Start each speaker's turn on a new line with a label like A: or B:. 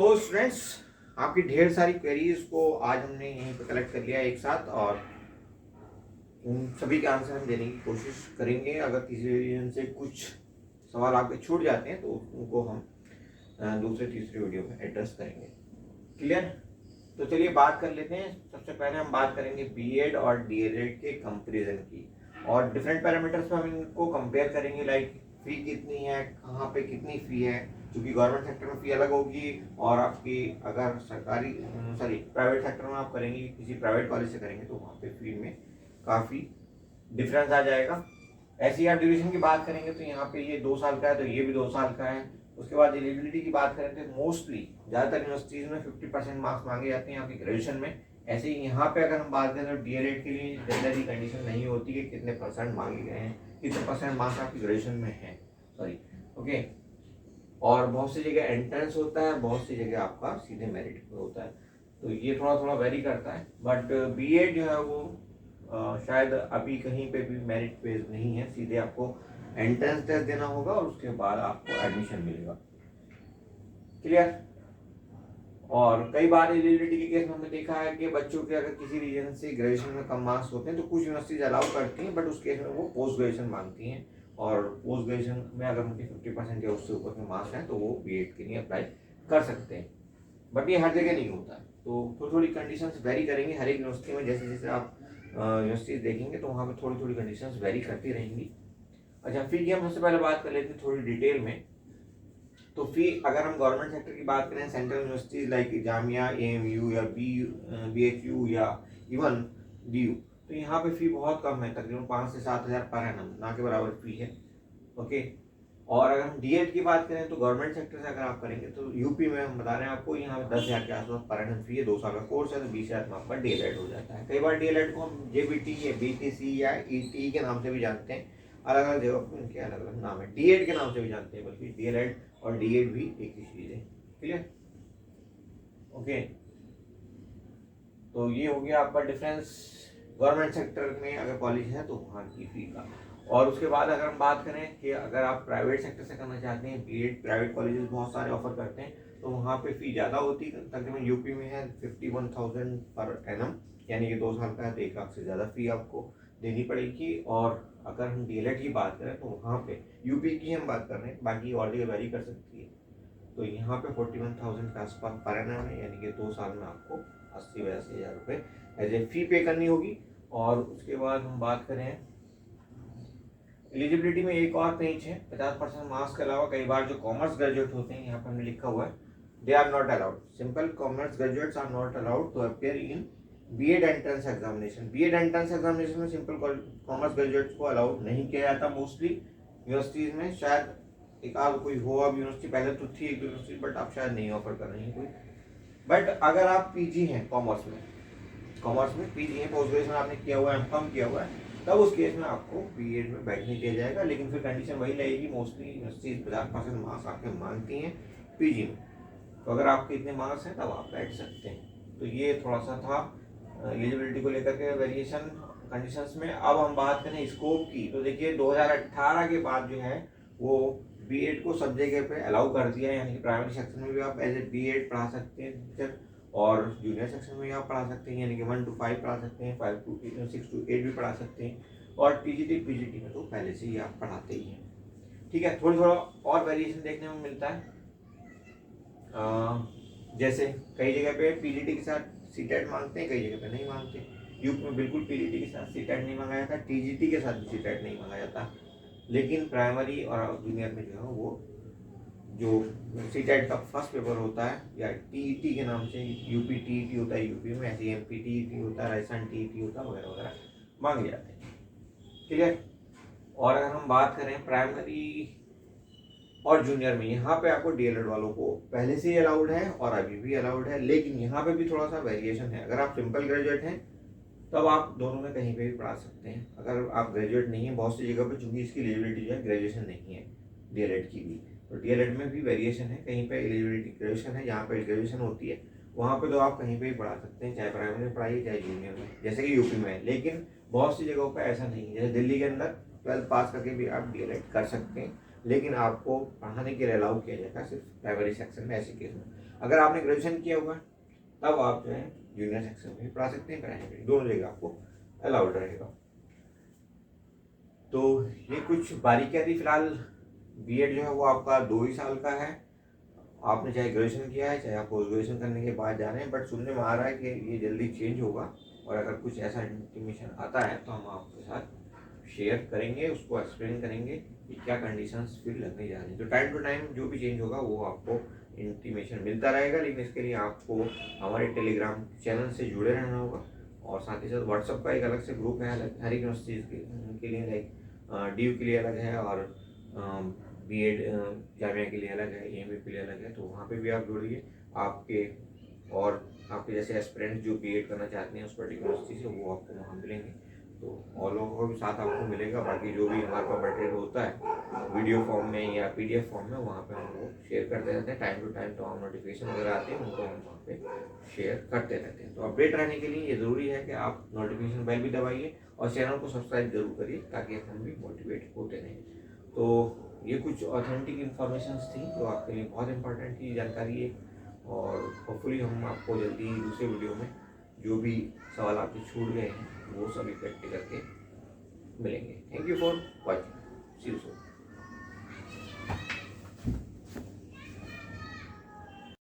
A: So students, आपकी ढेर सारी क्वेरीज को आज हमने यहीं पर कलेक्ट कर लिया एक साथ और उन सभी के आंसर हम देने की कोशिश करेंगे। अगर किसी रीजन से कुछ सवाल आपके छूट जाते हैं तो उनको हम दूसरे तीसरे वीडियो में एड्रेस करेंगे। क्लियर? तो चलिए बात कर लेते हैं। सबसे पहले हम बात करेंगे बीएड और डीएलएड के कंपैरिजन की और डिफरेंट पैरामीटर्स में हम इनको कंपेयर करेंगे। लाइक फी कितनी है, कहाँ पे कितनी फी है, क्योंकि गवर्नमेंट सेक्टर में फी अलग होगी और आपकी अगर सरकारी प्राइवेट सेक्टर में आप करेंगे, किसी प्राइवेट कॉलेज से करेंगे तो वहाँ पे फी में काफ़ी डिफरेंस आ जाएगा। ऐसी आप ड्यूरेशन की बात करेंगे तो यहाँ पे ये 2 साल का है तो ये भी 2 साल का है। उसके बाद एलिजिबिलिटी की बात करें तो मोस्टली ज़्यादातर यूनिवर्सिटीज़ में 50% मार्क्स मांगे जाते हैं आपकी ग्रेजुएशन में। ऐसे ही यहाँ पे अगर हम बात करें तो डीएलएड के लिए जनरली कंडीशन नहीं होती कि कितने परसेंट मांगे गए हैं, कितने परसेंट मार्क्स आपकी ग्रेजुएशन में है, सॉरी, ओके। और बहुत सी जगह एंट्रेंस होता है, बहुत सी जगह आपका सीधे मेरिट होता है, तो ये थोड़ा थोड़ा वेरी करता है। बट बीएड जो है वो शायद अभी कहीं पे भी मेरिट बेस्ड नहीं है, सीधे आपको एंट्रेंस टेस्ट देना होगा और उसके बाद आपको एडमिशन मिलेगा। क्लियर? और कई बार एलिजिबिलिटी के केस में हमने देखा है कि बच्चों के अगर किसी रीजन से ग्रेजुएशन में कम मार्क्स होते हैं तो कुछ यूनिवर्सिटीज अलाउ करती हैं, बट उस केस में वो पोस्ट ग्रेजुएशन मांगती हैं और पोस्ट ग्रेजुएशन में अगर उनके 50% या उससे ऊपर के मार्क्स हैं तो वो बीएड के लिए अप्लाई कर सकते हैं। बट ये हर जगह नहीं होता है, तो थोड़ी थोड़ी कंडीशंस वेरी करेंगी हर एक यूनिवर्सिटी में। जैसे जैसे आप यूनिवर्सिटीज देखेंगे तो वहाँ पर थोड़ी थोड़ी कंडीशंस वेरी करती रहेंगी। अच्छा, फी की हम सबसे पहले बात कर लेते हैं थोड़ी डिटेल में। तो फी अगर हम गवर्नमेंट सेक्टर की बात करें, central universities like Jamia, AMU या बीएचयू या इवन डीयू, तो यहाँ पे फी बहुत कम है, तकरीबन 5 से 7 हज़ार पर एनम, ना के बराबर फी है, ओके। और अगर हम डीएड की बात करें तो गवर्नमेंट सेक्टर से अगर आप करेंगे तो यूपी में हम बता रहे हैं आपको, यहाँ 10 हज़ार के आसपास पर एनम फी है। 2 साल का कोर्स है तो 20 हज़ार में आपका डीएलएड हो जाता है। कई बार डीएलएड को हम जेबीटी या बीटीसी या ईटी के नाम से भी जानते हैं, अलग अलग जगह पर उनके अलग अलग नाम है। डीएड के नाम से भी जानते हैं, बल्कि डीएलएड और डीएड भी एक ही चीज है। क्लियर? ओके, तो ये हो गया आपका डिफरेंस गवर्नमेंट सेक्टर में अगर कॉलेज है तो वहाँ की फी का। और उसके बाद अगर हम बात करें कि अगर आप प्राइवेट सेक्टर से करना चाहते हैं बीएड, प्राइवेट कॉलेजेस बहुत सारे ऑफर करते हैं तो वहाँ पे फी ज़्यादा होती है। तकरीबन यूपी में है 51,000 पर एनम, यानी कि 2 साल का है तो 1 लाख से ज़्यादा फी आपको देनी पड़ेगी। और अगर हम डीएलएड की बात करें तो वहाँ पे यूपी की हम बात कर रहे हैं, बाकी और जगह वेरी कर सकती है, तो यहाँ पे 41,000 के आसपास पर एनम है, यानी कि 2 साल में आपको 80-82 हज़ार रुपये एज ए फी पे करनी होगी। और उसके बाद हम बात करें एलिजिबिलिटी में एक और पेज है, 50% मार्क्स के अलावा कई बार जो कॉमर्स ग्रेजुएट होते हैं, यहाँ पर हमने लिखा हुआ है they are not allowed, simple commerce graduates are not allowed to appear in BEd entrance examination. BEd entrance examination में सिंपल कॉमर्स ग्रेजुएट्स को अलाउड नहीं किया जाता मोस्टली यूनिवर्सिटीज में। शायद एक आध कोई हो, अब यूनिवर्सिटी पहले तो थी एक यूनिवर्सिटी, बट अब शायद नहीं ऑफर कर रही है कोई। बट अगर आप पीजी हैं कॉमर्स में पीजी है, पोस्ट ग्रेजुएशन आपने किया हुआ है, एमकॉम किया हुआ है, तब उस केस में आपको बीएड में बैठने दिया जाएगा। लेकिन फिर कंडीशन वही रहेगी, मोस्टली यूनिवर्सिटी 50% मार्क्स आपके मांगती हैं पीजी में, तो अगर आपके इतने मार्क्स हैं तब आप बैठ सकते हैं। तो ये थोड़ा सा था एलिजिबिलिटी को लेकर के वेरिएशन कंडीशंस में। अब हम बात करें स्कोप की, तो देखिए 2018 के बाद जो है वो बीएड को सब जगह पे अलाउ कर दिया है, यानी कि प्राइमरी सेक्शन में भी आप एज ए बीएड पढ़ा सकते हैं टीचर, और जूनियर सेक्शन में भी आप पढ़ा सकते हैं, यानी कि 1 to 5 पढ़ा सकते हैं, 5 to 6 to 8 भी पढ़ा सकते हैं, और टीजीटी पीजीटी में तो पहले से ही आप पढ़ाते ही हैं। ठीक है, थोड़ा थोड़ा और वेरिएशन देखने में मिलता है। जैसे कई जगह पे पीजीटी के साथ सीटेट मांगते हैं, कई जगह पे नहीं मांगते। यूपी में बिल्कुल पीजीटी के साथ सीटेट नहीं मांगा जाता, टीजीटी के साथ भी सीटेट नहीं मांगा जाता, लेकिन प्राइमरी और जूनियर में जो है वो जो सीटेट का फर्स्ट पेपर होता है या टीईटी के नाम से, यूपी टीईटी होता है यूपी में, ऐसे एमपी टीईटी होता है, राजस्थान टीईटी होता है, वगैरह वगैरह मांगे जाते हैं। क्लियर? और अगर हम बात करें प्राइमरी और जूनियर में, यहाँ पे आपको डीएलएड वालों को पहले से ही अलाउड है और अभी भी अलाउड है, लेकिन यहाँ पे भी थोड़ा सा वेरिएशन है। अगर आप सिंपल ग्रेजुएट हैं तब आप दोनों में कहीं पे भी पढ़ा सकते हैं। अगर आप ग्रेजुएट नहीं है, बहुत सी जगह पे चूंकि इसकी एलिजिबिलिटी जो है ग्रेजुएशन नहीं है डीएलएड की भी, तो डीएलएड में भी वेरिएशन है। कहीं पे एलिजिबिलिटी ग्रेजुएशन है, जहाँ पे ग्रेजुएशन होती है वहाँ पे तो आप कहीं पे भी पढ़ा सकते हैं, चाहे प्राइमरी में पढ़ाइए चाहे जूनियर में, जैसे कि यूपी में है। लेकिन बहुत सी जगहों पर ऐसा नहीं है, जैसे दिल्ली के अंदर 12th पास करके भी आप डीएलएड कर सकते हैं, लेकिन आपको पढ़ाने के लिए अलाउ किया जाएगा सिर्फ प्राइमरी सेक्शन में, ऐसे केस में। अगर आपने ग्रेजुएशन किया हुआ है तब आप जो है जूनियर सेक्शन में भी पढ़ा सकते हैं, प्राइमरी दोनों जगह आपको अलाउड रहेगा। तो ये कुछ बारीकियाँ थी। फिलहाल बीएड जो है वो आपका 2 ही साल का है। आपने चाहे ग्रेजुएशन किया है चाहे आप पोस्ट ग्रेजुएशन करने के बाद जा रहे हैं, बट सुनने में आ रहा है कि ये जल्दी चेंज होगा। और अगर कुछ ऐसा इंटीमेशन आता है तो हम आपके साथ शेयर करेंगे, उसको एक्सप्लेन करेंगे कि क्या कंडीशंस फिर लगने जा रही हैं। तो टाइम टू टाइम जो भी चेंज होगा वो आपको इंटीमेशन मिलता रहेगा, लेकिन इसके लिए आपको हमारे टेलीग्राम चैनल से जुड़े रहना होगा। और साथ ही साथ व्हाट्सअप का एक अलग से ग्रुप है अलग हर एक यूनिवर्सिटीज़ के लिए, लाइक डी के लिए अलग है और बीएड जामिया के लिए अलग है, एमए के लिए अलग है। तो वहाँ पे भी आप जुड़िए। आपके और आपके जैसे एस्पिरेंट जो बीएड करना चाहते हैं उस पर्टिकुलर यूनिवर्सिटी से, वो आपको वहाँ मिलेंगे। तो और लोगों को भी साथ आपको मिलेगा। बाकी जो भी हमारे पास मटेरियल होता है वीडियो फॉर्म में या पीडीएफ फॉर्म में, वहाँ पे हम लोग शेयर करते रहते हैं। टाइम टू टाइम तो हम नोटिफिकेशन वगैरह आते हैं उनको हम वहाँ पे शेयर करते रहते हैं। तो अपडेट रहने के लिए ये ज़रूरी है कि आप नोटिफिकेशन बेल भी दबाइए और चैनल को सब्सक्राइब जरूर करिए ताकि हम भी मोटिवेट होते रहें। तो ये कुछ ऑथेंटिक इन्फॉर्मेशन थी जो आपके लिए बहुत इंपॉर्टेंट थी जानकारी है। और होपफुली हम आपको जल्दी ही दूसरे वीडियो में जो भी सवाल आपके छूट गए हैं वो सब इकट्ठे करके मिलेंगे। Thank you for watching. See you soon.